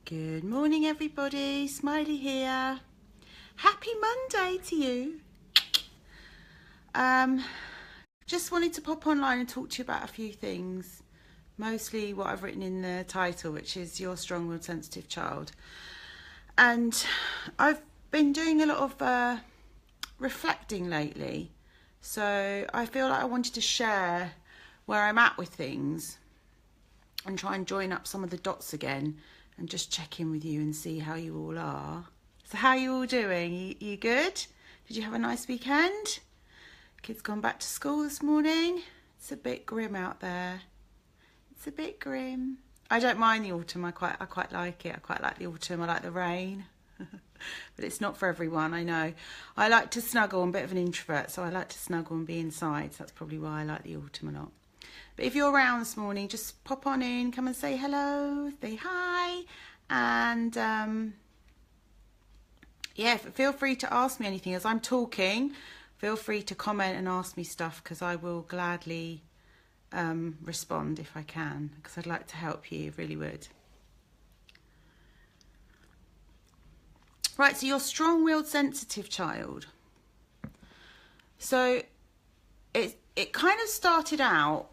Good morning, everybody. Smiley here. Happy Monday to you. Just wanted to pop online and talk to you about a few things. Mostly what I've written in the title, which is Your Strong-Willed Sensitive Child. And I've been doing a lot of reflecting lately. So I feel like I wanted to share where I'm at with things and try and join up some of the dots again and just check in with you and see how you all are. So how are you all doing? You good? Did you have a nice weekend? Kids gone back to school this morning. It's a bit grim out there. It's a bit grim. I don't mind the autumn. I quite like it. I quite like the autumn. I like the rain. But it's not for everyone, I know. I like to snuggle. I'm a bit of an introvert, so I like to snuggle and be inside. So that's probably why I like the autumn a lot. But if you're around this morning, just pop on in, come and say hello, say hi, and yeah, feel free to ask me anything. As I'm talking, feel free to comment and ask me stuff, because I will gladly respond if I can, because I'd like to help you, really would. Right, so your strong-willed sensitive child. So it kind of started out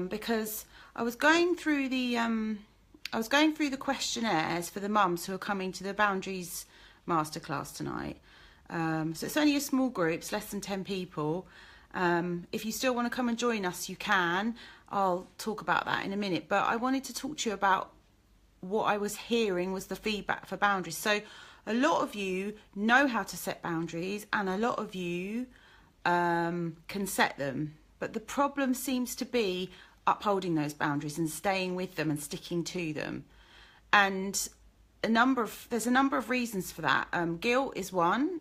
because I was going through the questionnaires for the mums who are coming to the Boundaries Masterclass tonight. So it's only a small group, it's less than 10 people. If you still want to come and join us, you can. I'll talk about that in a minute. But I wanted to talk to you about what I was hearing was the feedback for boundaries. So a lot of you know how to set boundaries, and a lot of you can set them. But the problem seems to be upholding those boundaries and staying with them and sticking to them. And there's a number of reasons for that. Guilt is one.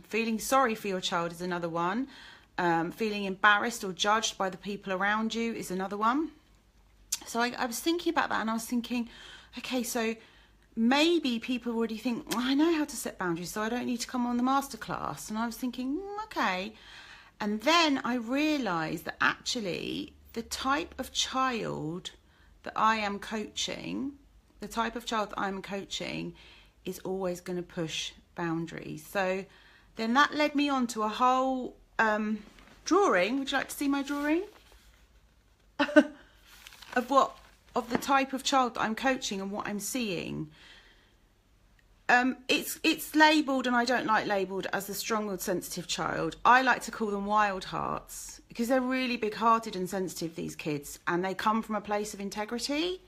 Feeling sorry for your child is another one. Feeling embarrassed or judged by the people around you is another one. So I was thinking about that, and I was thinking, okay, so maybe people already think, well, I know how to set boundaries, so I don't need to come on the masterclass. And I was thinking, okay. And then I realised that actually the type of child that I am coaching, is always going to push boundaries. So then that led me on to a whole drawing. Would you like to see my drawing? of the type of child that I'm coaching and what I'm seeing. It's labelled, and I don't like labelled, as the strong-willed sensitive child. I like to call them Wildhearts, because they're really big-hearted and sensitive, these kids, and they come from a place of integrity,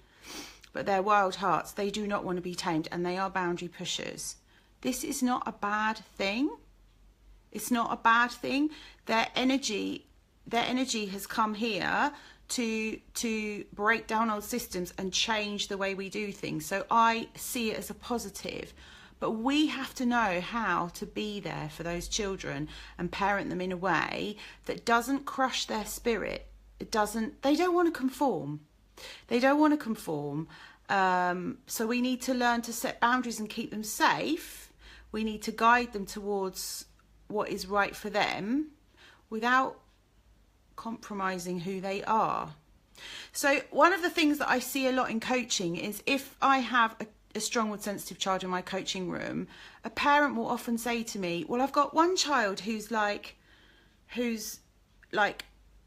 but they're Wildhearts. They do not want to be tamed, and they are boundary pushers. This is not a bad thing. It's not a bad thing. Their energy has come here to break down old systems and change the way we do things. So I see it as a positive. But we have to know how to be there for those children and parent them in a way that doesn't crush their spirit. They don't want to conform. So we need to learn to set boundaries and keep them safe. We need to guide them towards what is right for them without compromising who they are. So one of the things that I see a lot in coaching is, if I have a strong-willed sensitive child in my coaching room, a parent will often say to me, well, I've got one child who's like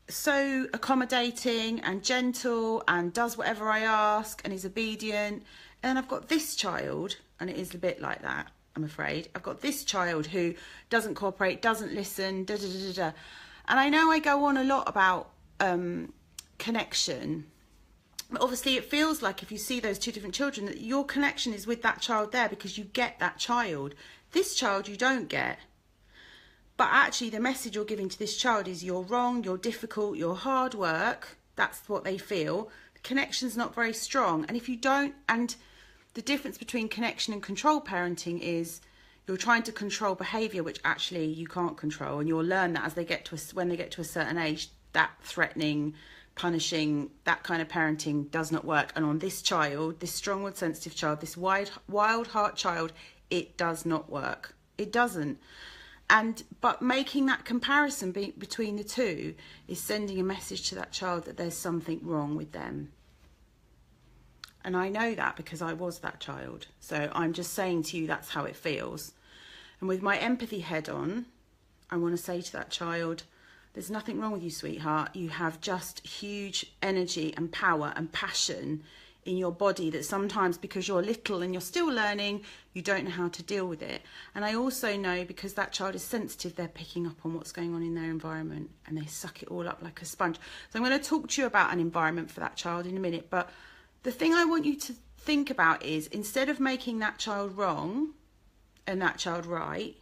so accommodating and gentle and does whatever I ask and is obedient, and then I've got this child, and it is a bit like that, I'm afraid. I've got this child who doesn't cooperate, doesn't listen, And I know I go on a lot about connection, but obviously it feels like, if you see those two different children, that your connection is with that child there because you get that child. This child you don't get. But actually the message you're giving to this child is, you're wrong, you're difficult, you're hard work. That's what they feel. The connection's not very strong. And if you don't, and the difference between connection and control parenting is, you're trying to control behaviour which actually you can't control, and you'll learn that when they get to a certain age, that threatening, punishing, that kind of parenting does not work. And on this child, this strong-willed sensitive child, this wild heart child, it does not work. It doesn't. But making that comparison between the two is sending a message to that child that there's something wrong with them. And I know that because I was that child. So I'm just saying to you, that's how it feels. And with my empathy head on, I want to say to that child, there's nothing wrong with you, sweetheart. You have just huge energy and power and passion in your body that sometimes, because you're little and you're still learning, you don't know how to deal with it. And I also know, because that child is sensitive, they're picking up on what's going on in their environment and they suck it all up like a sponge. So I'm going to talk to you about an environment for that child in a minute. But the thing I want you to think about is, instead of making that child wrong and that child right,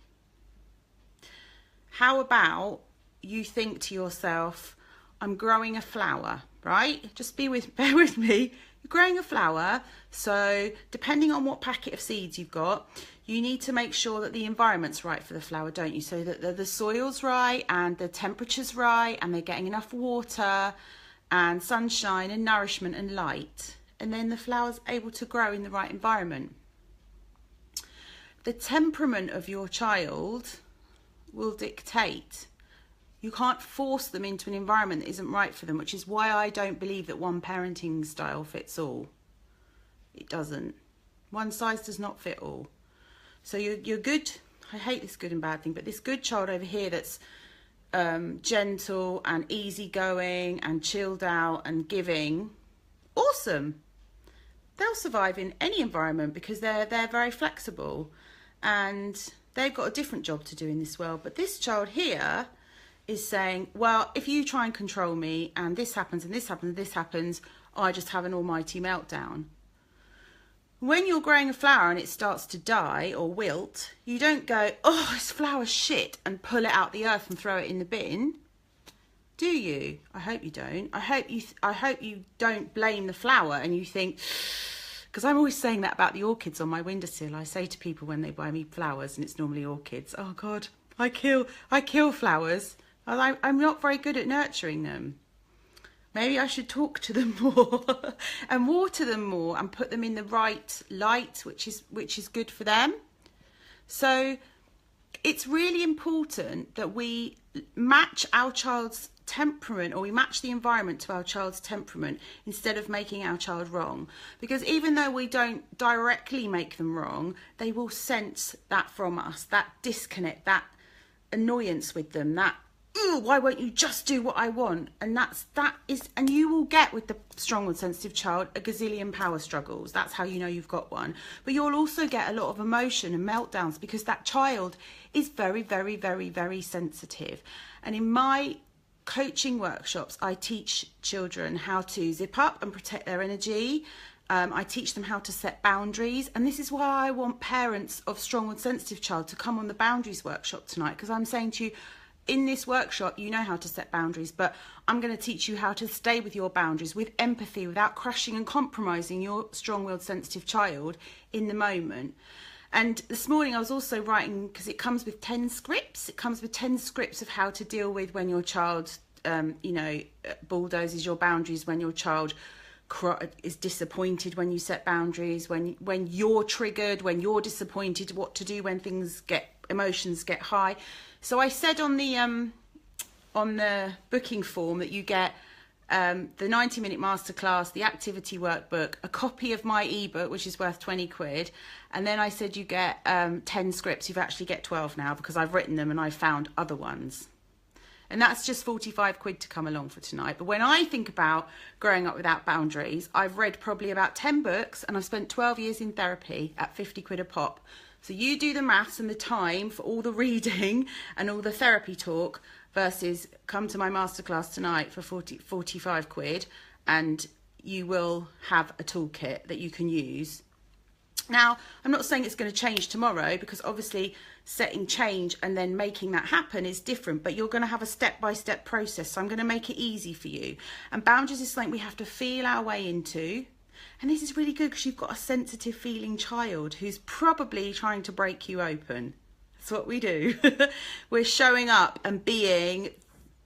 how about you think to yourself, I'm growing a flower, right? Just bear with me. You're growing a flower, so depending on what packet of seeds you've got, you need to make sure that the environment's right for the flower, don't you? So that the soil's right and the temperature's right and they're getting enough water and sunshine and nourishment and light. And then the flower's able to grow in the right environment. The temperament of your child will dictate. You can't force them into an environment that isn't right for them, which is why I don't believe that one parenting style fits all. It doesn't. One size does not fit all. So you're good, I hate this good and bad thing, but this good child over here that's gentle and easygoing and chilled out and giving, awesome. They'll survive in any environment because they're very flexible and they've got a different job to do in this world. But this child here is saying, well, if you try and control me and this happens and this happens and this happens, I just have an almighty meltdown. When you're growing a flower and it starts to die or wilt, you don't go, oh, this flower's shit, and pull it out the earth and throw it in the bin, do you? I hope you don't. I hope you don't blame the flower and you think, because I'm always saying that about the orchids on my windowsill. I say to people when they buy me flowers, and it's normally orchids, oh God, I kill flowers. I'm not very good at nurturing them. Maybe I should talk to them more and water them more and put them in the right light, which is good for them. So it's really important that we match our child's temperament, or we match the environment to our child's temperament instead of making our child wrong. Because even though we don't directly make them wrong, they will sense that from us, that disconnect, that annoyance with them, that, ooh, why won't you just do what I want? And and you will get, with the strong and sensitive child, a gazillion power struggles. That's how you know you've got one. But you'll also get a lot of emotion and meltdowns because that child is very, very, very, very sensitive. And in my coaching workshops, I teach children how to zip up and protect their energy. I teach them how to set boundaries, and this is why I want parents of strong and sensitive child to come on the boundaries workshop tonight, because I'm saying to you, in this workshop, you know how to set boundaries, but I'm going to teach you how to stay with your boundaries with empathy, without crushing and compromising your strong-willed sensitive child in the moment. And this morning I was also writing, because it comes with 10 scripts. It comes with 10 scripts of how to deal with when your child, bulldozes your boundaries, when your child is disappointed when you set boundaries, when you're triggered, when you're disappointed, what to do when emotions get high. So I said on the booking form that you get the 90-minute masterclass, the activity workbook, a copy of my ebook, which is worth 20 quid. And then I said you get 10 scripts. You actually get 12 now because I've written them and I found other ones. And that's just 45 quid to come along for tonight. But when I think about growing up without boundaries, I've read probably about 10 books and I've spent 12 years in therapy at 50 quid a pop. So you do the maths and the time for all the reading and all the therapy talk versus come to my masterclass tonight for 45 quid and you will have a toolkit that you can use. Now, I'm not saying it's going to change tomorrow, because obviously setting change and then making that happen is different, but you're going to have a step-by-step process. So I'm going to make it easy for you. And boundaries is something we have to feel our way into. And this is really good because you've got a sensitive feeling child who's probably trying to break you open. That's what we do. We're showing up and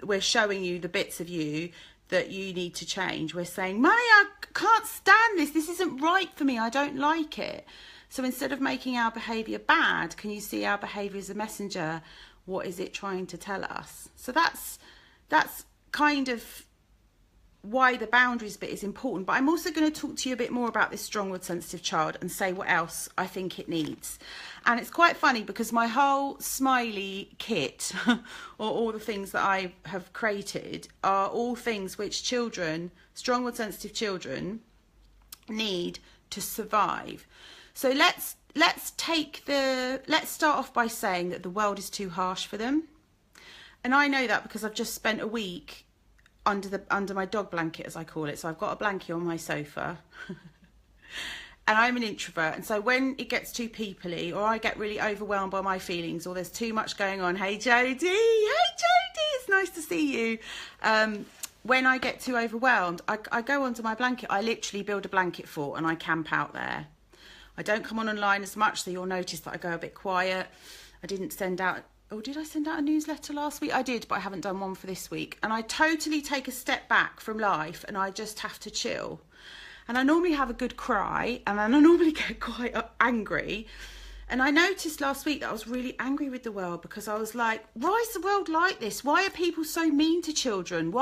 we're showing you the bits of you that you need to change. We're saying, Mummy, I can't stand this. This isn't right for me. I don't like it. So instead of making our behaviour bad, can you see our behaviour as a messenger? What is it trying to tell us? So that's kind of why the boundaries bit is important, but I'm also going to talk to you a bit more about this strong-willed sensitive child and say what else I think it needs. And it's quite funny because my whole Smiley kit or all the things that I have created are all things which children, strong-willed sensitive children, need to survive. So let's start off by saying that the world is too harsh for them. And I know that because I've just spent a week under my dog blanket, as I call it. So I've got a blanket on my sofa. And I'm an introvert, and so when it gets too peoply, or I get really overwhelmed by my feelings, or there's too much going on, hey Jodie, it's nice to see you. When I get too overwhelmed, I go onto my blanket. I literally build a blanket fort and I camp out there. I don't come online as much, so you'll notice that I go a bit quiet. I didn't send out, did I send out a newsletter last week? I did, but I haven't done one for this week. And I totally take a step back from life and I just have to chill. And I normally have a good cry, and then I normally get quite angry. And I noticed last week that I was really angry with the world because I was like, why is the world like this? Why are people so mean to children?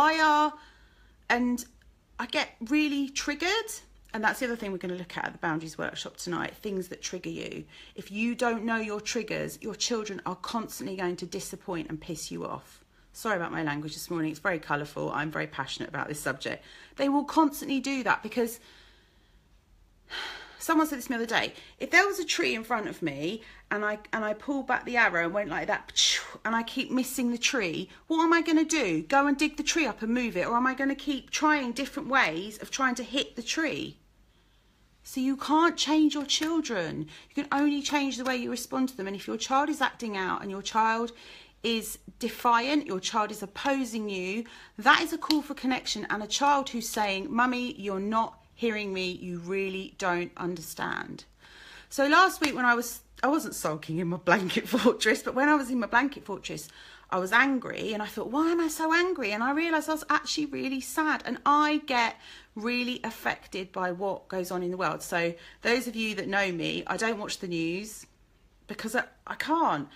And I get really triggered. And that's the other thing we're going to look at the Boundaries Workshop tonight, things that trigger you. If you don't know your triggers, your children are constantly going to disappoint and piss you off. Sorry about my language this morning. It's very colourful. I'm very passionate about this subject. They will constantly do that because someone said this the other day. If there was a tree in front of me and I pulled back the arrow and went like that and I keep missing the tree, what am I going to do? Go and dig the tree up and move it? Or am I going to keep trying different ways of trying to hit the tree? So you can't change your children. You can only change the way you respond to them. And if your child is acting out and your child is defiant, your child is opposing you, that is a call for connection. And a child who's saying, Mummy, you're not hearing me, you really don't understand. So last week when I wasn't sulking in my blanket fortress, but when I was in my blanket fortress, I was angry and I thought, why am I so angry? And I realised I was actually really sad, and I get really affected by what goes on in the world. So those of you that know me, I don't watch the news because I can't.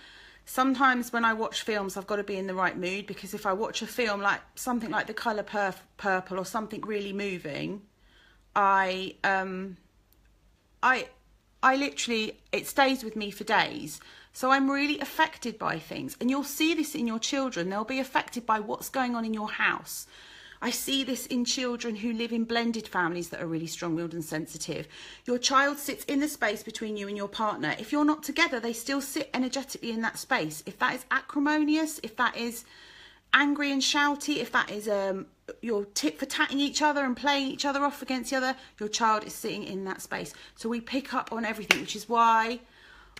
Sometimes when I watch films, I've got to be in the right mood, because if I watch a film like something like The Colour Purple or something really moving, I literally, it stays with me for days. So I'm really affected by things. And you'll see this in your children. They'll be affected by what's going on in your house. I see this in children who live in blended families that are really strong-willed and sensitive. Your child sits in the space between you and your partner. If you're not together, they still sit energetically in that space. If that is acrimonious, if that is angry and shouty, if that is you're tit-for-tatting each other and playing each other off against the other, your child is sitting in that space. So we pick up on everything, which is why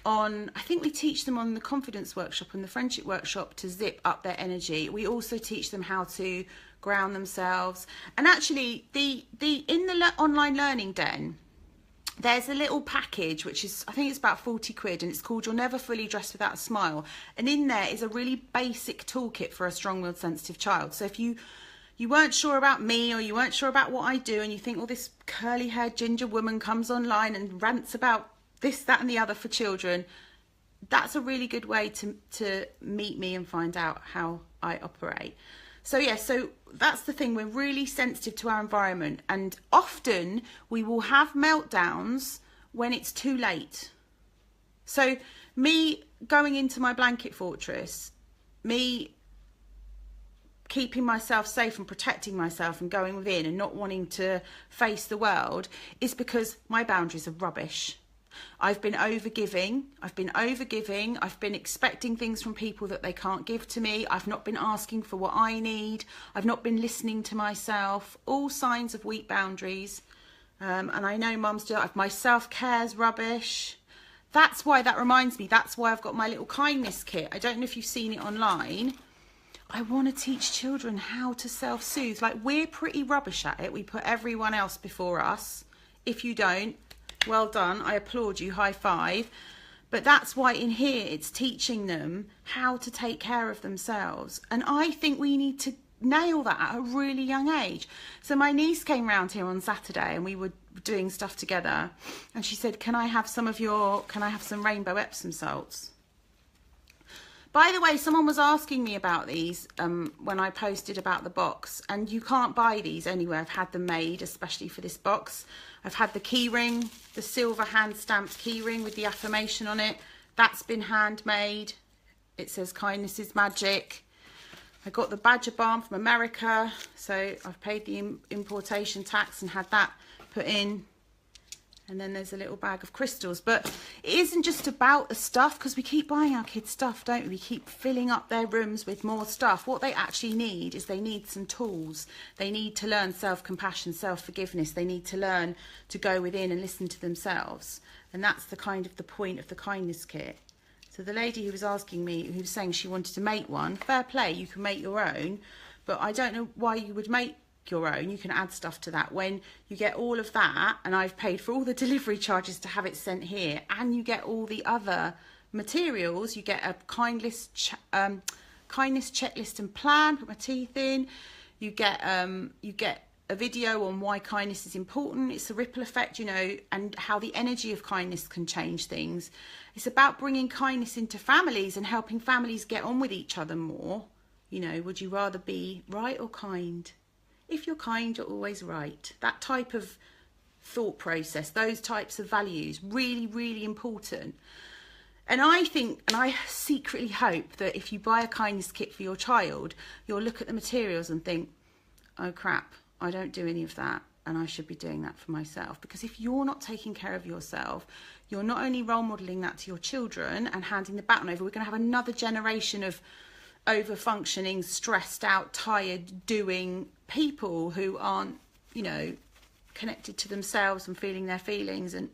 I think we teach them on the confidence workshop and the friendship workshop to zip up their energy. We also teach them how to ground themselves. And actually in the online learning den, there's a little package which is, I think it's about 40 quid, and it's called You're Never Fully Dressed Without a Smile. And in there is a really basic toolkit for a strong-willed sensitive child. So if you weren't sure about me, or you weren't sure about what I do, and you think, well, this curly-haired ginger woman comes online and rants about this, that and the other for children, that's a really good way to meet me and find out how I operate. So yeah, so that's the thing. We're really sensitive to our environment, and often we will have meltdowns when it's too late. So me going into my blanket fortress, me keeping myself safe and protecting myself and going within and not wanting to face the world, is because my boundaries are rubbish. I've been overgiving. I've been expecting things from people that they can't give to me. I've not been asking for what I need. I've not been listening to myself. All signs of weak boundaries. And I know mums do that. My self-care's rubbish. That's why, that reminds me, that's why I've got my little kindness kit. I don't know if you've seen it online. I want to teach children how to self-soothe. Like, we're pretty rubbish at it. We put everyone else before us. If you don't, well done, I applaud you, high five. But that's why in here it's teaching them how to take care of themselves. And I think we need to nail that at a really young age. So my niece came round here on Saturday and we were doing stuff together, and she said, can I have some rainbow Epsom salts? By the way, someone was asking me about these when I posted about the box, and you can't buy these anywhere. I've had them made especially for this box. I've had the key ring, the silver hand stamped key ring with the affirmation on it. That's been handmade. It says kindness is magic. I got the badger balm from America, so I've paid the importation tax and had that put in. And then there's a little bag of crystals. But it isn't just about the stuff, because we keep buying our kids stuff, don't we? We keep filling up their rooms with more stuff. What they actually need is they need some tools. They need to learn self-compassion, self-forgiveness. They need to learn to go within and listen to themselves. And that's the kind of the point of the kindness kit. So the lady who was asking me, who was saying she wanted to make one, fair play, you can make your own. But I don't know why you would make your own. You can add stuff to that. When you get all of that, and I've paid for all the delivery charges to have it sent here, and you get all the other materials, you get a kindness checklist and plan, put my teeth in, you get a video on why kindness is important. It's a ripple effect, you know, and how the energy of kindness can change things. It's about bringing kindness into families and helping families get on with each other more. You know, would you rather be right or kind? If you're kind, you're always right. That type of thought process, those types of values, really, really important. And I think, and I secretly hope that if you buy a kindness kit for your child, you'll look at the materials and think, oh crap, I don't do any of that, and I should be doing that for myself. Because if you're not taking care of yourself, you're not only role modelling that to your children and handing the baton over, we're going to have another generation of over-functioning, stressed out, tired, doing people who aren't, you know, connected to themselves and feeling their feelings. And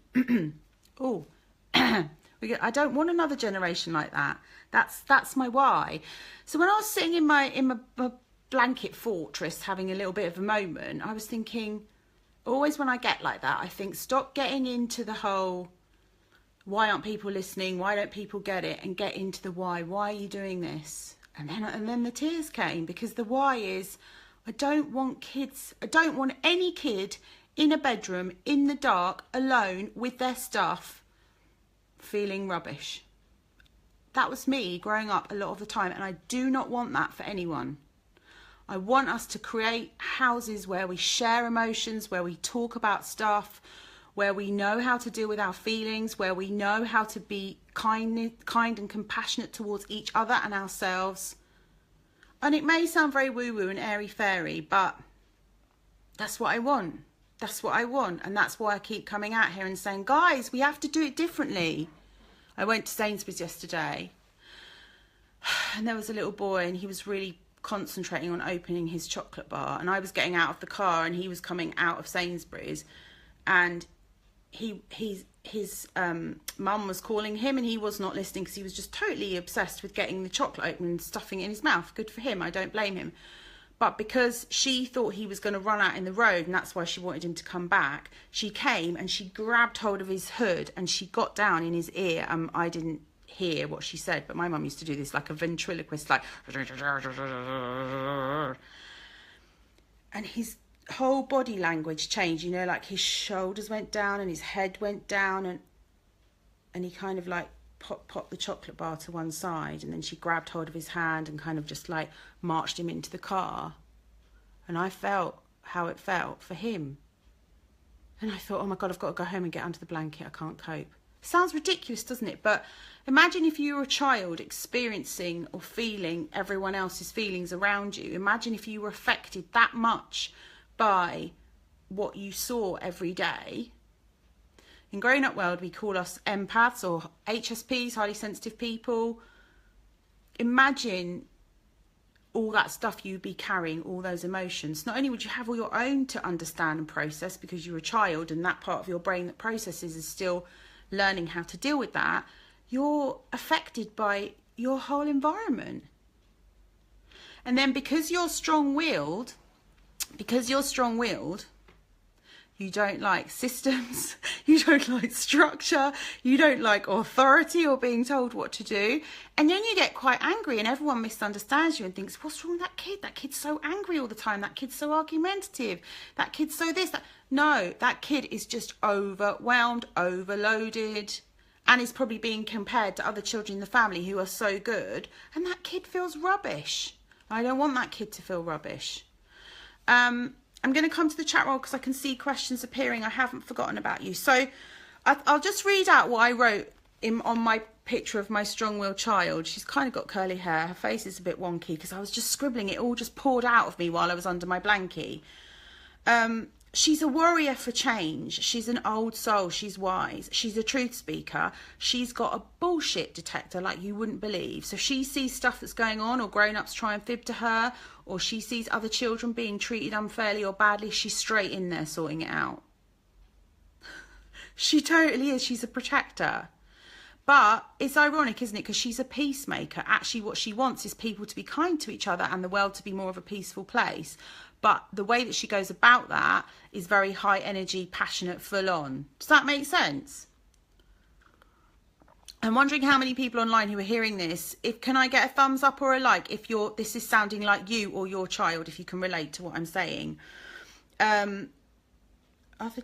oh, I don't want another generation like that. That's my why. So when I was sitting in my blanket fortress having a little bit of a moment, I was thinking, always when I get like that, I think, stop getting into the whole why aren't people listening, why don't people get it, and get into the why are you doing this? And then the tears came, because the why is, I don't want any kid in a bedroom in the dark alone with their stuff feeling rubbish. That was me growing up a lot of the time, and I do not want that for anyone. I want us to create houses where we share emotions, where we talk about stuff, where we know how to deal with our feelings, where we know how to be kind and compassionate towards each other and ourselves. And it may sound very woo-woo and airy-fairy, but that's what I want. That's what I want. And that's why I keep coming out here and saying, guys, we have to do it differently. I went to Sainsbury's yesterday, and there was a little boy, and he was really concentrating on opening his chocolate bar, and I was getting out of the car and he was coming out of Sainsbury's, and his mum was calling him, and he was not listening because he was just totally obsessed with getting the chocolate open and stuffing it in his mouth. Good for him, I don't blame him. But because she thought he was going to run out in the road, and that's why she wanted him to come back, she came and she grabbed hold of his hood and she got down in his ear. I didn't hear what she said, but my mum used to do this like a ventriloquist, like, and his whole body language changed, you know, like his shoulders went down and his head went down, and he kind of like popped the chocolate bar to one side, and then she grabbed hold of his hand and kind of just like marched him into the car. And I felt how it felt for him, and I thought, oh my God, I've got to go home and get under the blanket, I can't cope. Sounds ridiculous, doesn't it? But imagine if you were a child experiencing or feeling everyone else's feelings around you. Imagine if you were affected that much by what you saw every day. In Growing Up World, we call us empaths or HSPs, highly sensitive people. Imagine all that stuff you'd be carrying, all those emotions. Not only would you have all your own to understand and process because you're a child and that part of your brain that processes is still learning how to deal with that, you're affected by your whole environment. And then because you're strong-willed, you don't like systems, you don't like structure, you don't like authority or being told what to do. And then you get quite angry and everyone misunderstands you and thinks, what's wrong with that kid? That kid's so angry all the time. That kid's so argumentative. That kid's so this. That. No, that kid is just overwhelmed, overloaded. and is probably being compared to other children in the family who are so good, and that kid feels rubbish. I don't want that kid to feel rubbish. I'm going to come to the chat roll because I can see questions appearing. I haven't forgotten about you. So I'll just read out what I wrote on my picture of my strong-willed child. She's kind of got curly hair. Her face is a bit wonky because I was just scribbling. It all just poured out of me while I was under my blankie. She's a warrior for change. She's an old soul. She's wise. She's a truth speaker. She's got a bullshit detector like you wouldn't believe. So she sees stuff that's going on, or grown-ups try and fib to her, or she sees other children being treated unfairly or badly. She's straight in there sorting it out. She totally is. She's a protector. But it's ironic, isn't it? Because she's a peacemaker. Actually, what she wants is people to be kind to each other and the world to be more of a peaceful place. But the way that she goes about that is very high energy, passionate, full on. Does that make sense? I'm wondering how many people online who are hearing this, can I get a thumbs up or a like if this is sounding like you or your child, if you can relate to what I'm saying. Other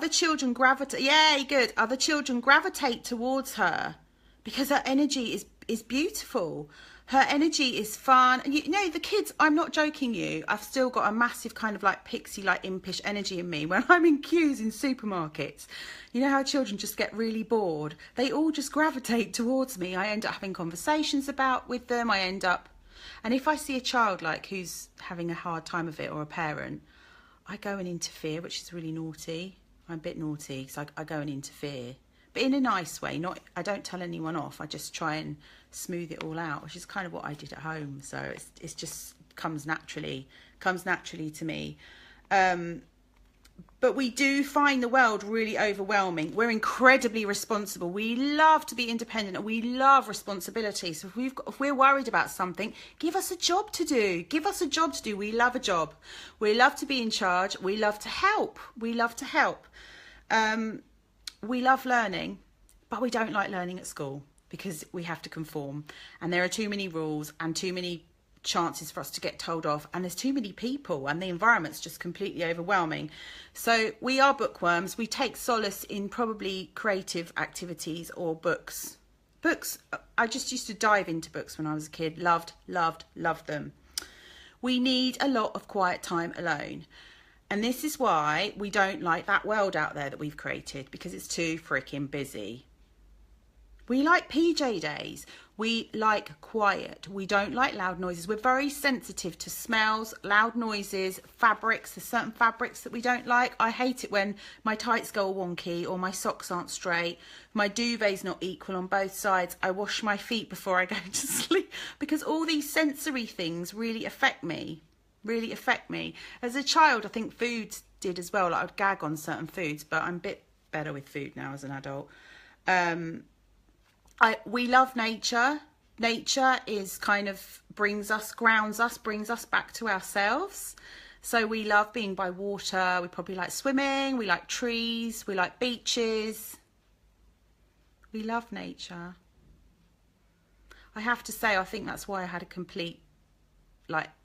children gravitate. Yay, good. Other children gravitate towards her because her energy is beautiful. Her energy is fun. And you know, the kids, I'm not joking you, I've still got a massive kind of like pixie, like impish energy in me when I'm in queues in supermarkets. You know how children just get really bored? They all just gravitate towards me. I end up having conversations with them. And if I see a child like who's having a hard time of it, or a parent, I go and interfere, which is really naughty. I'm a bit naughty, so I go and interfere. But in a nice way. I don't tell anyone off. I just try and smooth it all out, which is kind of what I did at home. So it's just comes naturally to me. But we do find the world really overwhelming. We're incredibly responsible. We love to be independent and we love responsibility. So if we're worried about something, give us a job to do. Give us a job to do. We love a job. We love to be in charge. We love to help. We love to help. We love learning, but we don't like learning at school because we have to conform. And there are too many rules and too many chances for us to get told off, and there's too many people and the environment's just completely overwhelming. So we are bookworms. We take solace in probably creative activities or books. I just used to dive into books when I was a kid. Loved them. We need a lot of quiet time alone, and this is why we don't like that world out there that we've created, because it's too freaking busy. We like PJ days. We like quiet. We don't like loud noises. We're very sensitive to smells, loud noises, fabrics. There's certain fabrics that we don't like. I hate it when my tights go all wonky or my socks aren't straight. My duvet's not equal on both sides. I wash my feet before I go to sleep, because all these sensory things really affect me. As a child, I think foods did as well. Like I'd gag on certain foods, but I'm a bit better with food now as an adult. We love nature. Nature is kind of grounds us, brings us back to ourselves. So we love being by water. We probably like swimming. We like trees. We like beaches. We love nature. I have to say, I think that's why I had a complete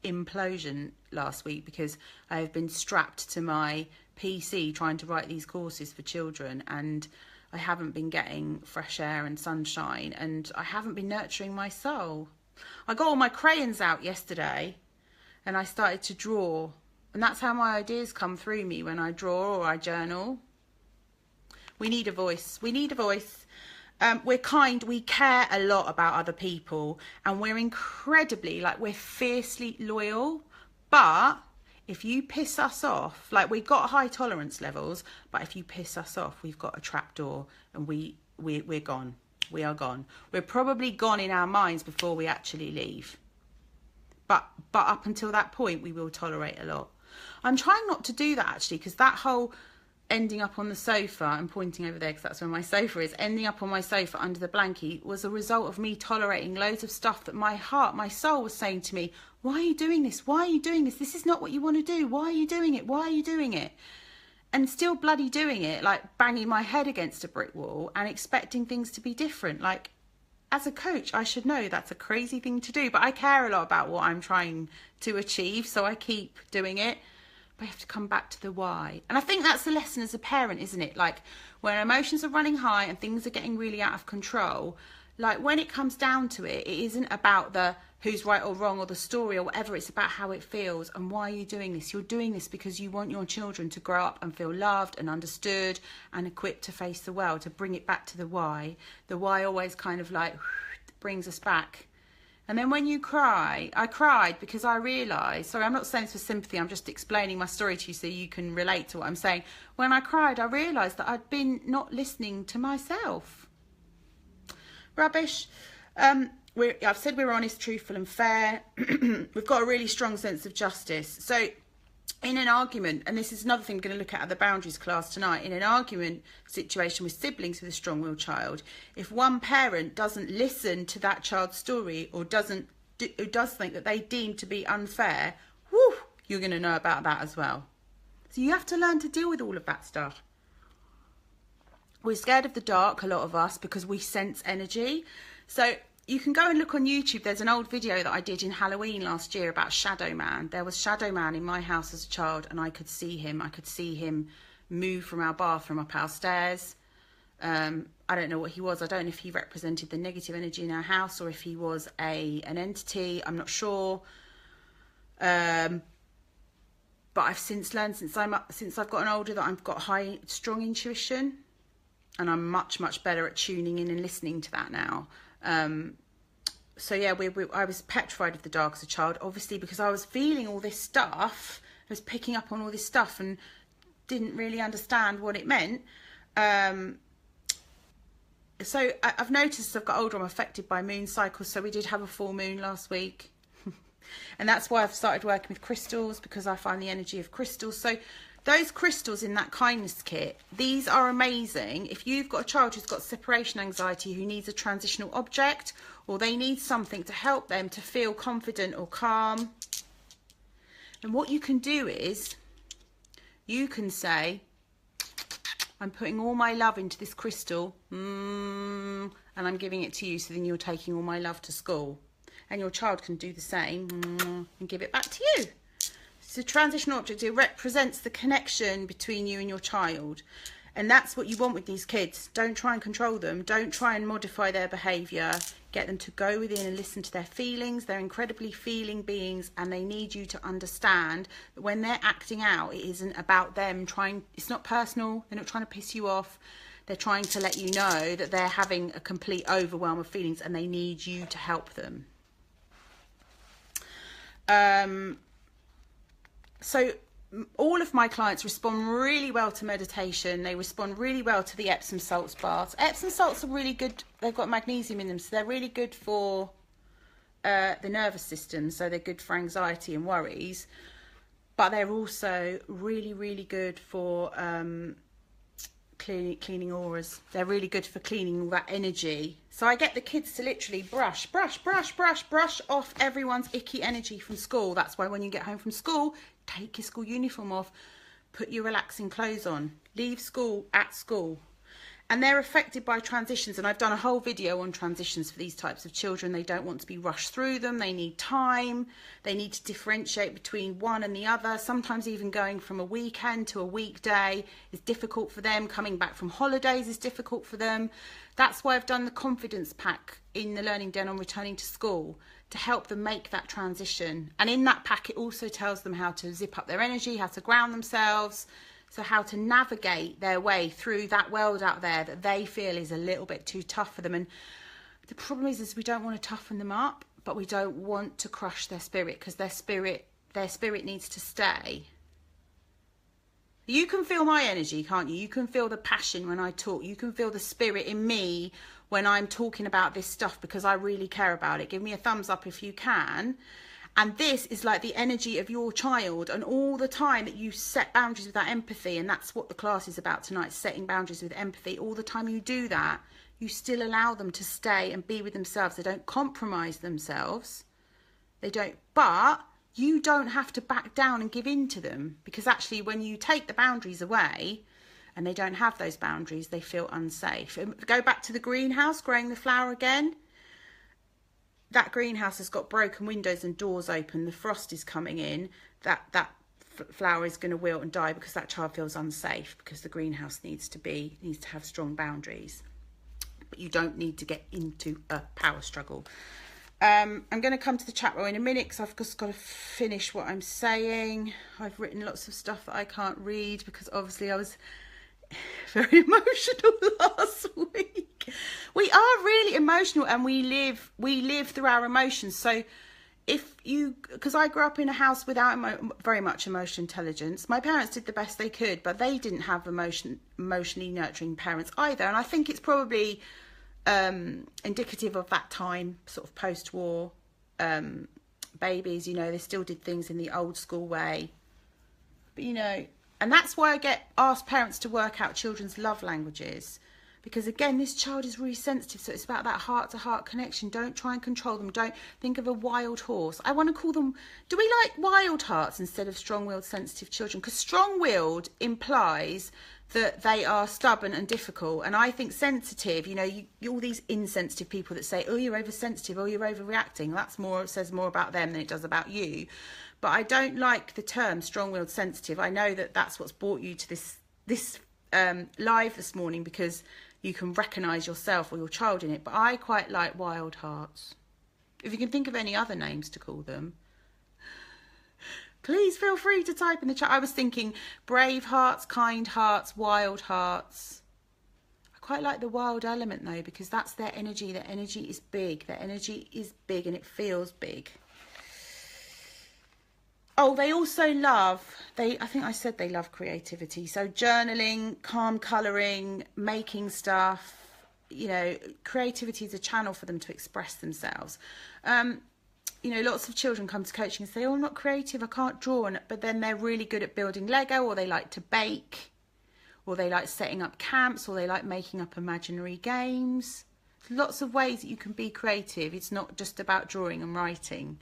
implosion last week, because I have been strapped to my PC trying to write these courses for children, and I haven't been getting fresh air and sunshine, and I haven't been nurturing my soul. I got all my crayons out yesterday and I started to draw, and that's how my ideas come through me, when I draw or I journal. We need a voice. We're kind, we care a lot about other people, and we're incredibly, we're fiercely loyal. But if you piss us off, we've got high tolerance levels, but if you piss us off, we've got a trapdoor, and we're gone. We are gone. We're probably gone in our minds before we actually leave. But up until that point, we will tolerate a lot. I'm trying not to do that, actually, because that whole ending up on the sofa, I'm pointing over there because that's where my sofa is, ending up on my sofa under the blankie was a result of me tolerating loads of stuff that my soul was saying to me, why are you doing this? Why are you doing this? This is not what you want to do. Why are you doing it? Why are you doing it? And still bloody doing it, banging my head against a brick wall and expecting things to be different. As a coach, I should know that's a crazy thing to do, but I care a lot about what I'm trying to achieve, so I keep doing it. but you have to come back to the why. And I think that's the lesson as a parent, isn't it? Like, when emotions are running high and things are getting really out of control, like, when it comes down to it, it isn't about the who's right or wrong or the story or whatever. It's about how it feels and why are you doing this. You're doing this because you want your children to grow up and feel loved and understood and equipped to face the world, to bring it back to the why. The why always kind of like brings us back. And then when you cry, I cried because I realised, sorry, I'm not saying this for sympathy, I'm just explaining my story to you so you can relate to what I'm saying. When I cried, I realised that I'd been not listening to myself. Rubbish. I've said we're honest, truthful and fair. We've got a really strong sense of justice. So in an argument, and this is another thing we're going to look at the boundaries class tonight, in an argument situation with siblings with a strong-willed child, if one parent doesn't listen to that child's story or does think that they deem to be unfair, whoo, you're going to know about that as well. So you have to learn to deal with all of that stuff. We're scared of the dark, a lot of us, because we sense energy. So you can go and look on YouTube. There's an old video that I did in Halloween last year about Shadow Man. There was Shadow Man in my house as a child, and I could see him. I could see him move from our bathroom up our stairs. I don't know what he was. I don't know if he represented the negative energy in our house or if he was an entity. I'm not sure. But I've since learned, since I've gotten older, that I've got strong intuition. And I'm much, much better at tuning in and listening to that now. So yeah, I was petrified of the dark as a child, obviously, because I was feeling all this stuff. I was picking up on all this stuff and didn't really understand what it meant. So I've noticed as I've got older, I'm affected by moon cycles. So we did have a full moon last week. And that's why I've started working with crystals, because I find the energy of crystals. So those crystals in that kindness kit, these are amazing. If you've got a child who's got separation anxiety, who needs a transitional object, or they need something to help them to feel confident or calm, and what you can do is, you can say, I'm putting all my love into this crystal, and I'm giving it to you, so then you're taking all my love to school. And your child can do the same, and give it back to you. It's a transitional object. It represents the connection between you and your child. And that's what you want with these kids. Don't try and control them. Don't try and modify their behaviour. Get them to go within and listen to their feelings. They're incredibly feeling beings, and they need you to understand that when they're acting out, it isn't about them trying. It's not personal. They're not trying to piss you off. They're trying to let you know that they're having a complete overwhelm of feelings and they need you to help them. So all of my clients respond really well to meditation. They respond really well to the Epsom salts baths. Epsom salts are really good. They've got magnesium in them, so they're really good for the nervous system. So they're good for anxiety and worries. But they're also really, really good for cleaning auras. They're really good for cleaning all that energy. So I get the kids to literally brush off everyone's icky energy from school. That's why when you get home from school, take your school uniform off, put your relaxing clothes on, leave school at school. And they're affected by transitions, and I've done a whole video on transitions for these types of children. They don't want to be rushed through them. They need time. They need to differentiate between one and the other. Sometimes even going from a weekend to a weekday is difficult for them. Coming back from holidays is difficult for them. That's why I've done the confidence pack in the Learning Den on returning to school, to help them make that transition. And in that pack, it also tells them how to zip up their energy, how to ground themselves, so how to navigate their way through that world out there that they feel is a little bit too tough for them. And the problem is we don't want to toughen them up, but we don't want to crush their spirit, because their spirit needs to stay. You can feel my energy, can't you? You can feel the passion when I talk. You can feel the spirit in me when I'm talking about this stuff, because I really care about it. Give me a thumbs up if you can. And this is like the energy of your child, and all the time that you set boundaries with that empathy, and that's what the class is about tonight, setting boundaries with empathy. All the time you do that, you still allow them to stay and be with themselves. They don't compromise themselves. But you don't have to back down and give in to them, because actually when you take the boundaries away and they don't have those boundaries, they feel unsafe. Go back to the greenhouse, growing the flower again. That greenhouse has got broken windows and doors open. The frost is coming in. That flower is going to wilt and die because that child feels unsafe, because the greenhouse needs to have strong boundaries. But you don't need to get into a power struggle. I'm going to come to the chat roll in a minute because I've just got to finish what I'm saying. I've written lots of stuff that I can't read because obviously I was very emotional last week. We are really emotional, and we live through our emotions. So because I grew up in a house without very much emotional intelligence. My parents did the best they could, but they didn't have emotionally nurturing parents either. And I think it's probably indicative of that time, sort of post-war babies, they still did things in the old school way. But, and that's why I get asked parents to work out children's love languages. Because again, this child is really sensitive, so it's about that heart-to-heart connection. Don't try and control them. Don't think of a wild horse. I want to call them, do we like Wildhearts instead of strong-willed sensitive children? Because strong-willed implies that they are stubborn and difficult. And I think sensitive, all these insensitive people that say, oh, you're oversensitive, oh, you're overreacting. Says more about them than it does about you. But I don't like the term strong-willed sensitive. I know that that's what's brought you to this live this morning, because you can recognise yourself or your child in it. But I quite like Wildhearts. If you can think of any other names to call them, please feel free to type in the chat. I was thinking brave hearts, kind hearts, wild hearts. I quite like the wild element though, because that's their energy. Their energy is big. Their energy is big and it feels big. Oh, they also love, I think I said they love creativity. So journaling, calm colouring, making stuff, creativity is a channel for them to express themselves. Lots of children come to coaching and say, oh, I'm not creative, I can't draw. But then they're really good at building Lego, or they like to bake, or they like setting up camps, or they like making up imaginary games. There's lots of ways that you can be creative. It's not just about drawing and writing.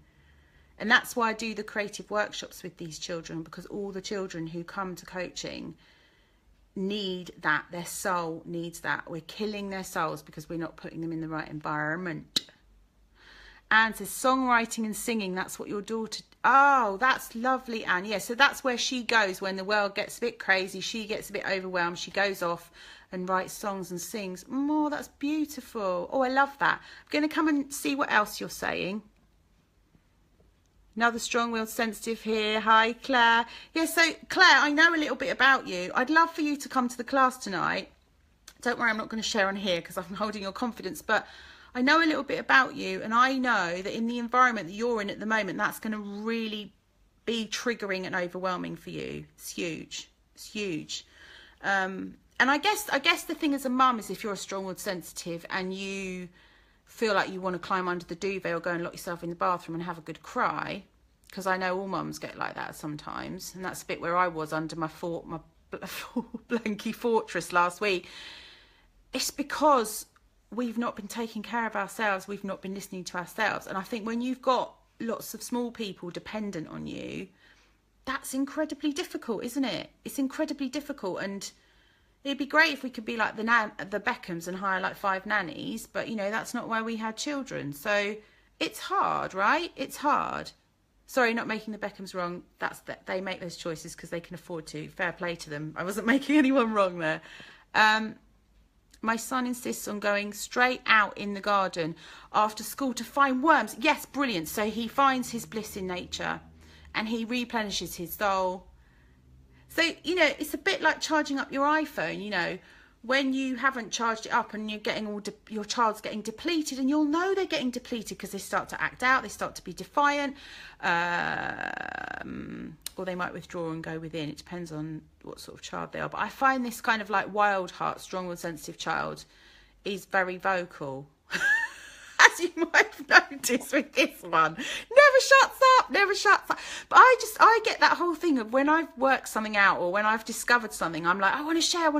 And that's why I do the creative workshops with these children, because all the children who come to coaching need that. Their soul needs that. We're killing their souls because we're not putting them in the right environment. Anne says songwriting and singing, that's what your daughter... Oh, that's lovely, Anne. Yeah, so that's where she goes when the world gets a bit crazy. She gets a bit overwhelmed. She goes off and writes songs and sings. Oh, that's beautiful. Oh, I love that. I'm going to come and see what else you're saying. Another strong-willed sensitive here. Hi, Claire. Yeah, so Claire, I know a little bit about you. I'd love for you to come to the class tonight. Don't worry, I'm not going to share on here because I'm holding your confidence, but I know a little bit about you, and I know that in the environment that you're in at the moment, that's going to really be triggering and overwhelming for you. It's huge. It's huge. And I guess the thing as a mum is, if you're a strong-willed sensitive and you feel like you want to climb under the duvet or go and lock yourself in the bathroom and have a good cry, because I know all mums get like that sometimes, and that's a bit where I was under my blanky fortress last week. It's because we've not been taking care of ourselves. We've not been listening to ourselves. And I think when you've got lots of small people dependent on you, that's incredibly difficult, isn't it? It's incredibly difficult. And it'd be great if we could be like the Beckhams and hire like 5 nannies, but that's not why we had children. So it's hard, right? It's hard. Sorry, not making the Beckhams wrong. That's that they make those choices because they can afford to. Fair play to them. I wasn't making anyone wrong there. My son insists on going straight out in the garden after school to find worms. Yes, brilliant. So he finds his bliss in nature and he replenishes his soul. So, it's a bit like charging up your iPhone, when you haven't charged it up and you're getting your child's getting depleted, and you'll know they're getting depleted because they start to act out, they start to be defiant, or they might withdraw and go within. It depends on what sort of child they are. But I find this kind of like Wildheart, strong-willed sensitive child is very vocal. As you might have noticed with this one. Never shuts up, never shuts up. But I get that whole thing of when I've worked something out or when I've discovered something, I'm like, I want to share,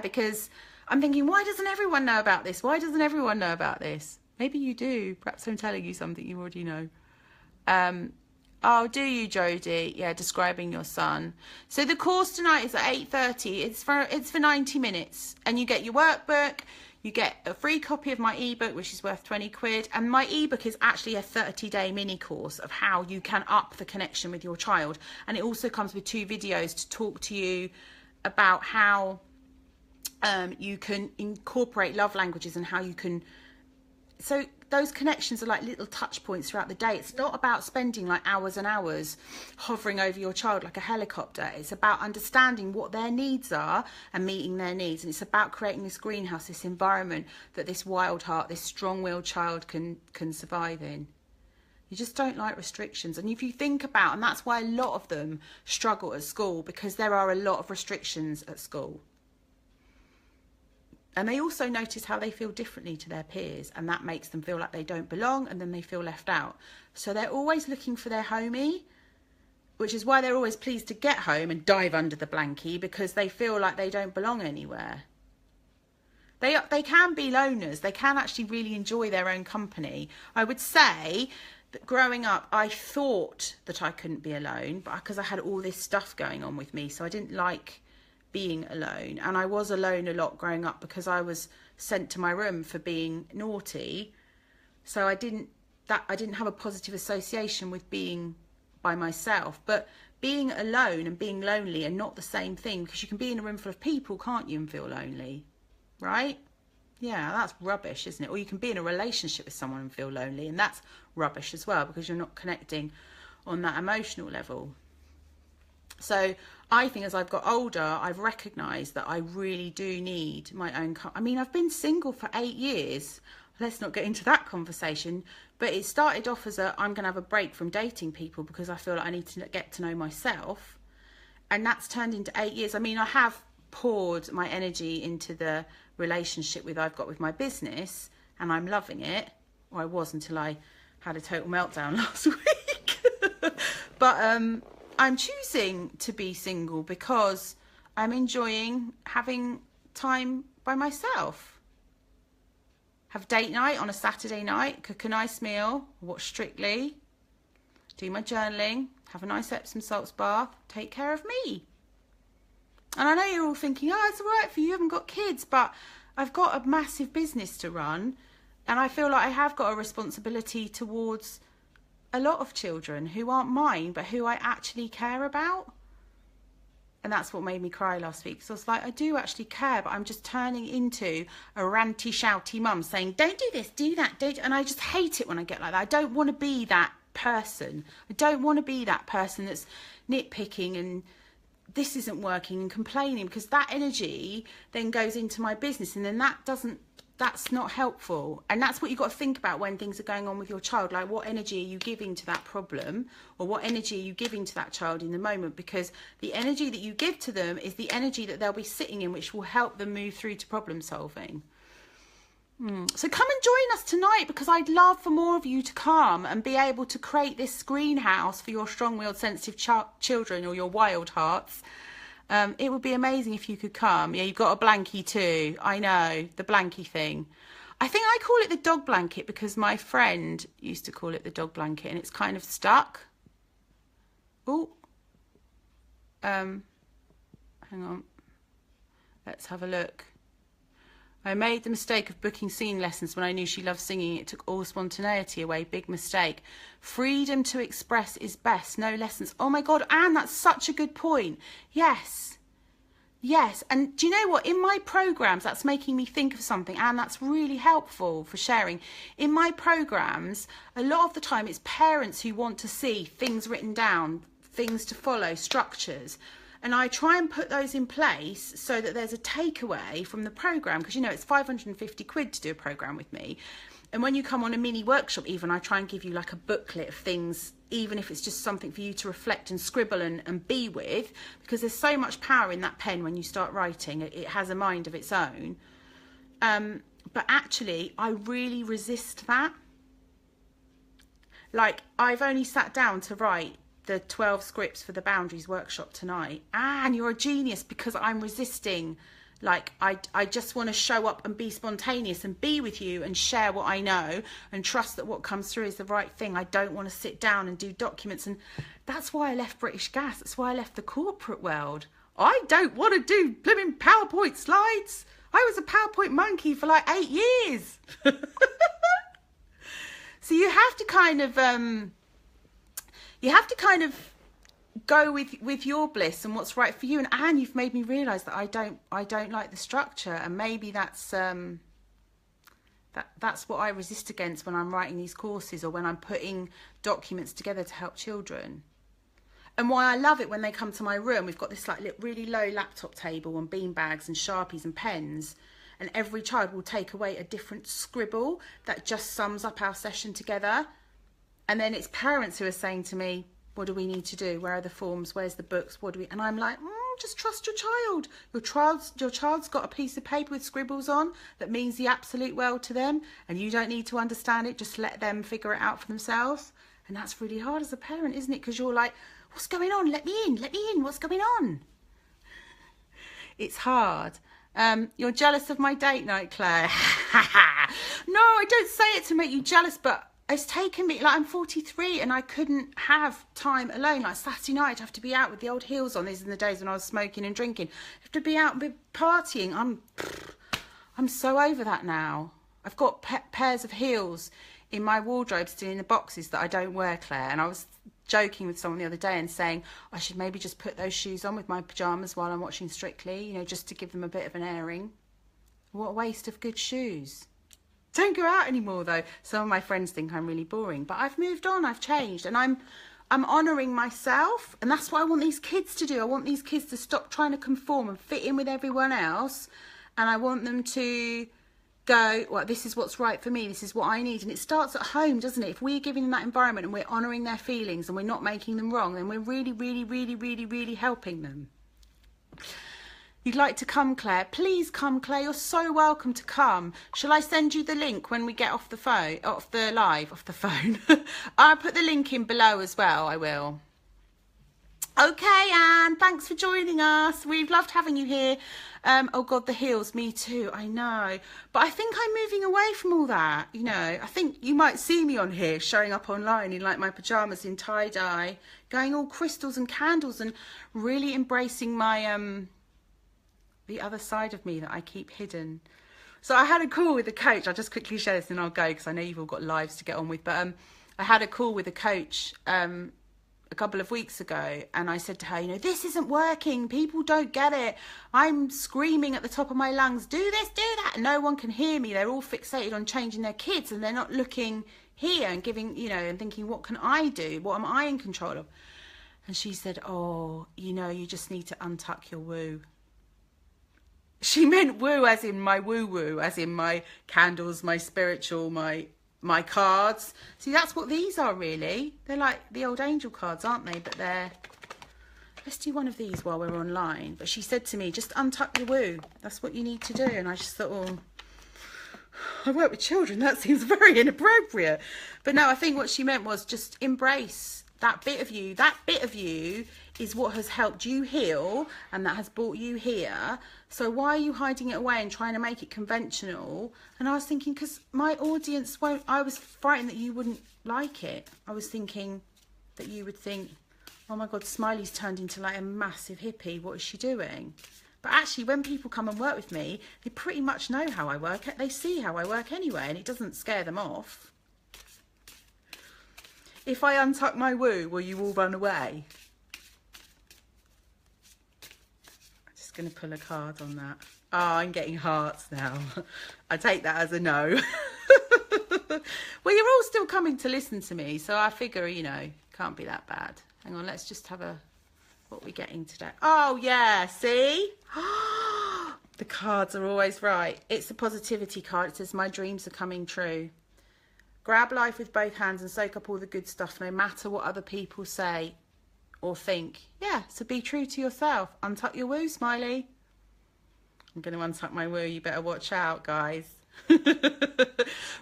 because I'm thinking, why doesn't everyone know about this? Why doesn't everyone know about this? Maybe you do. Perhaps I'm telling you something you already know. Oh, do you, Jodie? Yeah, describing your son. So the course tonight is at 8:30. It's for 90 minutes, and you get your workbook. You get a free copy of my ebook, which is worth 20 quid. And my ebook is actually a 30-day mini course of how you can up the connection with your child. And it also comes with 2 videos to talk to you about how you can incorporate love languages and how you can... So those connections are like little touch points throughout the day. It's not about spending like hours and hours hovering over your child like a helicopter. It's about understanding what their needs are and meeting their needs. And it's about creating this greenhouse, this environment that this wild heart, this strong-willed child can survive in. You just don't like restrictions. And if you think about, and that's why a lot of them struggle at school, because there are a lot of restrictions at school. And they also notice how they feel differently to their peers, and that makes them feel like they don't belong, and then they feel left out. So they're always looking for their homie, which is why they're always pleased to get home and dive under the blankie, because they feel like they don't belong anywhere. They can be loners. They can actually really enjoy their own company. I would say that growing up, I thought that I couldn't be alone, but because I had all this stuff going on with me, so I didn't like being alone. And I was alone a lot growing up because I was sent to my room for being naughty. So I didn't have a positive association with being by myself. But being alone and being lonely are not the same thing, because you can be in a room full of people, can't you, and feel lonely, right? Yeah, that's rubbish, isn't it? Or you can be in a relationship with someone and feel lonely, and that's rubbish as well, because you're not connecting on that emotional level. So I think as I've got older, I've recognised that I really do need my own... I mean, I've been single for 8 years. Let's not get into that conversation. But it started off as I'm going to have a break from dating people because I feel like I need to get to know myself. And that's turned into 8 years. I mean, I have poured my energy into the relationship I've got with my business, and I'm loving it. Or I was, until I had a total meltdown last week. But I'm choosing to be single because I'm enjoying having time by myself. Have date night on a Saturday night, cook a nice meal, watch Strictly, do my journaling, have a nice Epsom salts bath, take care of me. And I know you're all thinking, oh, it's all right for you, you haven't got kids, but I've got a massive business to run, and I feel like I have got a responsibility towards a lot of children who aren't mine, but who I actually care about. And that's what made me cry last week. So I was like, I do actually care, but I'm just turning into a ranty, shouty mum saying, don't do this, do that, don't. And I just hate it when I get like that. I don't want to be that person. I don't want to be that person that's nitpicking and this isn't working and complaining, because that energy then goes into my business, and then that's not helpful. And that's what you've got to think about when things are going on with your child. Like, what energy are you giving to that problem, or what energy are you giving to that child in the moment? Because the energy that you give to them is the energy that they'll be sitting in, which will help them move through to problem solving. So come and join us tonight, because I'd love for more of you to come and be able to create this greenhouse for your strong-willed, sensitive children, or your wild hearts. It would be amazing if you could come. Yeah, you've got a blankie too. I know, the blankie thing. I think I call it the dog blanket because my friend used to call it the dog blanket, and it's kind of stuck. Oh, hang on. Let's have a look. I made the mistake of booking singing lessons when I knew she loved singing. It took all spontaneity away. Big mistake. Freedom to express is best. No lessons. Oh my God, Anne, that's such a good point. Yes. Yes. And do you know what? In my programs, that's making me think of something. Anne, that's really helpful for sharing. In my programs, a lot of the time it's parents who want to see things written down, things to follow, structures. And I try and put those in place so that there's a takeaway from the programme, because, you know, it's 550 quid to do a programme with me. And when you come on a mini workshop even, I try and give you like a booklet of things, even if it's just something for you to reflect and scribble and be with, because there's so much power in that pen when you start writing. It has a mind of its own. But actually, I really resist that. Like, I've only sat down to write the 12 scripts for the Boundaries workshop tonight. And you're a genius, because I'm resisting. Like, I just want to show up and be spontaneous and be with you and share what I know and trust that what comes through is the right thing. I don't want to sit down and do documents. And that's why I left British Gas. That's why I left the corporate world. I don't want to do blimmin' PowerPoint slides. I was a PowerPoint monkey for like 8 years. So you have to kind of go with your bliss and what's right for you. And you've made me realise that I don't like the structure, and maybe that's what I resist against when I'm writing these courses or when I'm putting documents together to help children. And why I love it when they come to my room, we've got this like really low laptop table and bean bags and Sharpies and pens, and every child will take away a different scribble that just sums up our session together. And then it's parents who are saying to me, what do we need to do? Where are the forms? Where's the books? What do we? And I'm like, just trust your child. Your child's got a piece of paper with scribbles on that means the absolute world to them, and you don't need to understand it. Just let them figure it out for themselves. And that's really hard as a parent, isn't it? Because you're like, what's going on? Let me in. What's going on? It's hard. You're jealous of my date night, Claire. No, I don't say it to make you jealous, but it's taken me, like, I'm 43 and I couldn't have time alone. Like Saturday night, I'd have to be out with the old heels on. These are the days when I was smoking and drinking. I have to be out and partying. I'm so over that now. I've got pairs of heels in my wardrobe still in the boxes that I don't wear, Claire. And I was joking with someone the other day and saying I should maybe just put those shoes on with my pyjamas while I'm watching Strictly, you know, just to give them a bit of an airing. What a waste of good shoes. Don't go out anymore though. Some of my friends think I'm really boring, but I've moved on, I've changed, and I'm honouring myself, and that's what I want these kids to do. I want these kids to stop trying to conform and fit in with everyone else, and I want them to go, well, this is what's right for me, this is what I need. And it starts at home, doesn't it? If we're giving them that environment and we're honouring their feelings and we're not making them wrong, then we're really, really, really, really, really helping them. You'd like to come, Claire? Please come, Claire. You're so welcome to come. Shall I send you the link when we get off the phone, off the phone? I'll put the link in below as well, I will. Okay, Anne, thanks for joining us. We've loved having you here. Oh God, the heels, me too, I know. But I think I'm moving away from all that, you know. I think you might see me on here showing up online in like my pyjamas in tie-dye, going all crystals and candles and really embracing my, the other side of me that I keep hidden. So I had a call with a coach. I'll just quickly share this and I'll go because I know you've all got lives to get on with. But I had a call with a coach a couple of weeks ago, and I said to her, you know, this isn't working. People don't get it. I'm screaming at the top of my lungs, do this, do that. And no one can hear me. They're all fixated on changing their kids and they're not looking here and giving, you know, and thinking, what can I do? What am I in control of? And she said, oh, you know, you just need to untuck your woo. She meant woo as in my woo-woo, as in my candles, my spiritual, my cards. See, that's what these are really. They're like the old angel cards, aren't they? But they're... Let's do one of these while we're online. But she said to me, just untuck your woo. That's what you need to do. And I just thought, oh, I work with children. That seems very inappropriate. But no, I think what she meant was just embrace that bit of you. That bit of you is what has helped you heal and that has brought you here. So why are you hiding it away and trying to make it conventional? And I was thinking, because my audience won't, I was frightened that you wouldn't like it. I was thinking that you would think, oh my God, Smiley's turned into like a massive hippie. What is she doing? But actually, when people come and work with me, they pretty much know how I work. They see how I work anyway, and it doesn't scare them off. If I untuck my woo, will you all run away? Going to pull a card on that. Oh, I'm getting hearts now. I take that as a no. Well, you're all still coming to listen to me, so I figure, you know, can't be that bad. Hang on, let's just have a... What are we getting today? Oh, yeah, see? The cards are always right. It's a positivity card. It says, my dreams are coming true. Grab life with both hands and soak up all the good stuff, no matter what other people say or think. Yeah, so be true to yourself. Untuck your woo, Smiley. I'm going to untuck my woo. You better watch out, guys.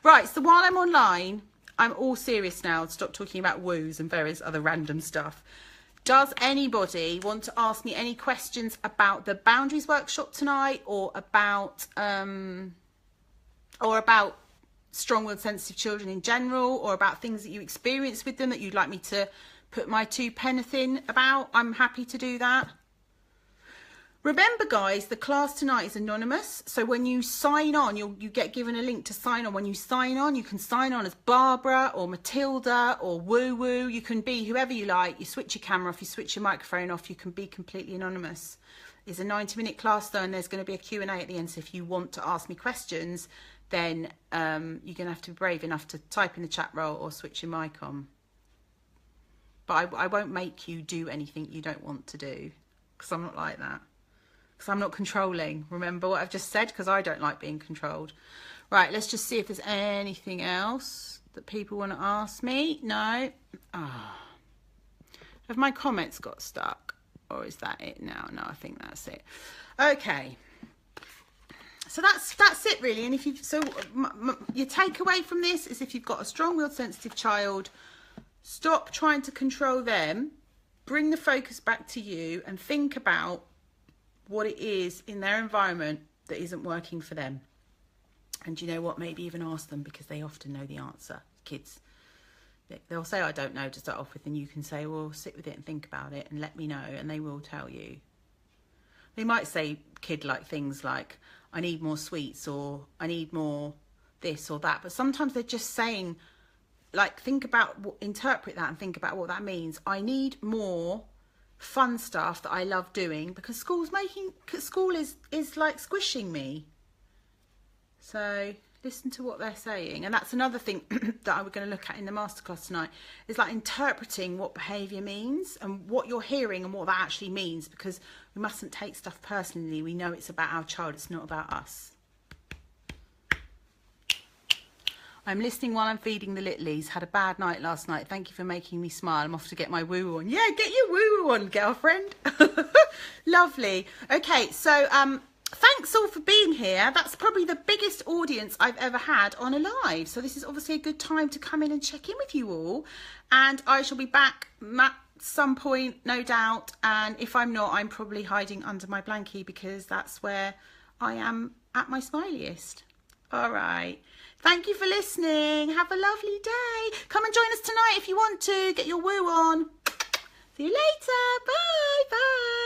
Right, so while I'm online, I'm all serious now. Stop talking about woos and various other random stuff. Does anybody want to ask me any questions about the boundaries workshop tonight, or about strong-willed sensitive children in general, or about things that you experience with them that you'd like me to put my 2 penneth in about? I'm happy to do that. Remember, guys, the class tonight is anonymous. So when you sign on, you get given a link to sign on. When you sign on, you can sign on as Barbara or Matilda or Woo Woo. You can be whoever you like. You switch your camera off, you switch your microphone off. You can be completely anonymous. It's a 90-minute class, though, and there's going to be a Q&A at the end. So if you want to ask me questions, then you're going to have to be brave enough to type in the chat roll or switch your mic on. But I won't make you do anything you don't want to do, because I'm not like that. Because I'm not controlling. Remember what I've just said? Because I don't like being controlled. Right, let's just see if there's anything else that people want to ask me. No. Oh. Have my comments got stuck? Or is that it now? No, I think that's it. Okay. So that's it really. And if you your takeaway from this is, if you've got a strong-willed, sensitive child, stop trying to control them. Bring the focus back to you and think about what it is in their environment that isn't working for them. And you know what, maybe even ask them, because they often know the answer. Kids, they'll say I don't know to start off with, and you can say, well, sit with it and think about it and let me know, and they will tell you. They might say kid-like things like, I need more sweets, or I need more this or that, but sometimes they're just saying, like, interpret that and think about what that means. I need more fun stuff that I love doing, because school is like squishing me. So listen to what they're saying. And that's another thing that we're going to look at in the masterclass tonight, is like interpreting what behaviour means and what you're hearing and what that actually means, because we mustn't take stuff personally. We know it's about our child, it's not about us. I'm listening while I'm feeding the littlies. Had a bad night last night. Thank you for making me smile. I'm off to get my woo-woo on. Yeah, get your woo-woo on, girlfriend. Lovely. Okay, so thanks all for being here. That's probably the biggest audience I've ever had on a live. So this is obviously a good time to come in and check in with you all. And I shall be back at some point, no doubt. And if I'm not, I'm probably hiding under my blankie, because that's where I am at my smiliest. All right. Thank you for listening. Have a lovely day. Come and join us tonight if you want to. Get your woo on. See you later. Bye. Bye.